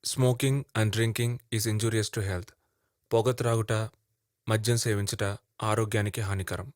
Smoking and drinking is injurious to health. పొగ త్రాగుట, మద్యం సేవించుట ఆరోగ్యానికి హానికరం.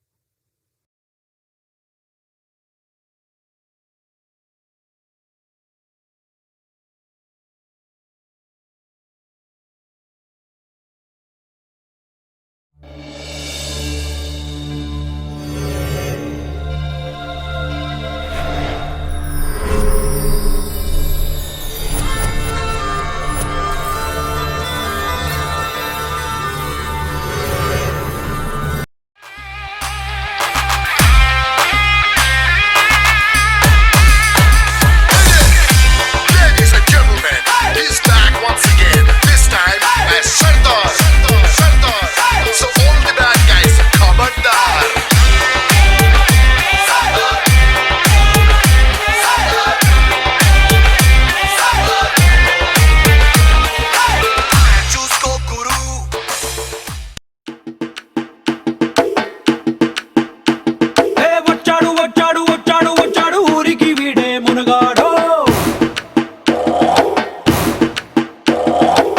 Ladies and gentlemen, he's back once again. This time as Sardar. So all the bad guys, Khabardar. చూసుకో గురు. ఏ వచ్చాడు వచ్చాడు వచ్చాడు వచ్చాడు ఊరికి వీడే మునగాడు.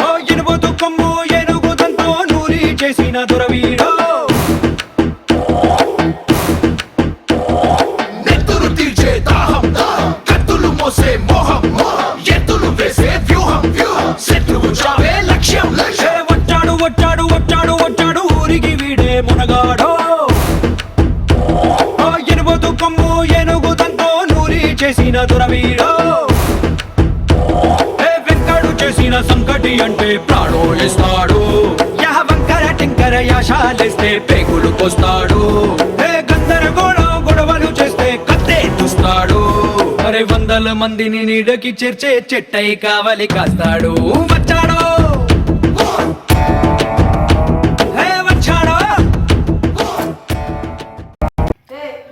ఓ ఇనుముతో కొమ్ము ఏనుగుదంతో నూరి చేసిన దొరవీడు. నెత్తురు తీర్చే దాహం కత్తులు మోసే మోహం ఎత్తులు వేసే వ్యూహం శత్రువు చావే లక్ష్యం ఏ వచ్చాడు వచ్చాడు వచ్చాడు వచ్చాడు ఊరికి వీడే మునగాడు. ఓ ఇనుముతో కొమ్ము ఏనుగుదంతో నూరి చేసిన దొరవీడు. ఏ వెంకడు చేసిన సంకటి అంటే ప్రాణో ఇస్తాడు. యహ వంకర టింకర యాశాలేస్తే పేగులు కోస్తాడు. ఏ గందరగోళం గొడవలు చేస్తే కత్తే దుస్తాడు. అరే వందల మందిని నీడకి చేర్చే చెట్టై కావలి కాస్తాడు. వచ్చాడు ఏ వచ్చాడు.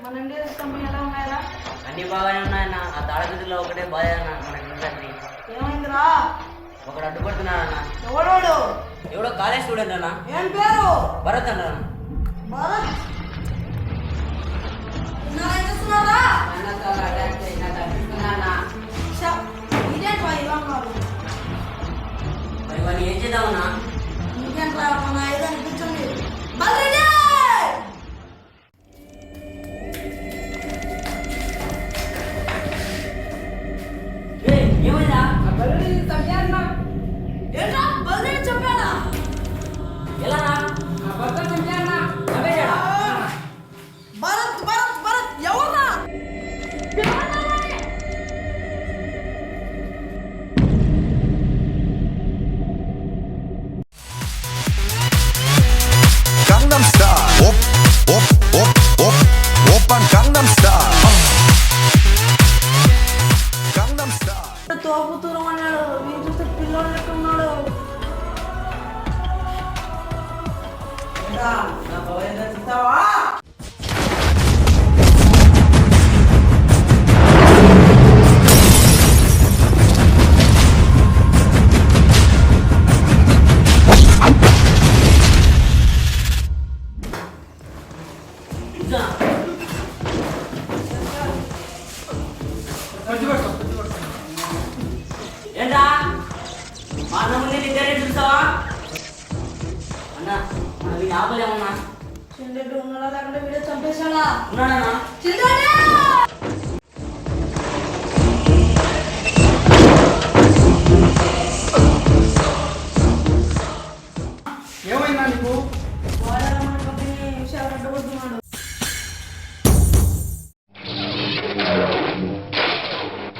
మన ఇండియా సిస్టమ్ ఎలా ఉన్నాయరా? అన్ని బాగానే ఉన్నాయన్న. ఆ తాళగదిలో ఒకటే బాధ అన్న మనకి ఇంటర్ని ఏమైందిరా? ఒకడు అడ్డుపడుతున్నాడన్న. ఎవడోడు? ఎవడో కాలేజ్ స్టూడెంట్ అన్న, ఏం పేరు? భరత్ అన్న. భరత్. ఇన్నాళ్ళు ఏం చేస్తున్నారా? ఛ, ఇదేంట్రా ఇలా ఉన్నారు? మరి వాళ్ళు ఏం చేద్దామన్నా? ఇంకేంట్రా మన ఐదు అనిపించండి. బల్రెడీ! ఏమైందా? ఏంట్రా బల్రెడీ చంపాడా? ఎలా భరత్ భరత్ భరత్ ఎవర్రా? Gangnam Style. Open Gangnam Style. Gangnam Style. తోపుతూరం అన్నాడు. వీడు చూస్తే పిల్లోడు లెక్క ఉన్నాడు. ఏంట్రా, నా బావ ఏంటో చూస్తావా? ఏంటా మా ముందు నిద్ర చూస్తావా అన్న? మన వీడి ఆపలేమన్నా. చిందెడ్డు ఉన్నాడా లేకుంటే వీడే చంపేశాడా? ఉన్నాడన్నా? చిందెడ్డు! ఏమైందా నీకు?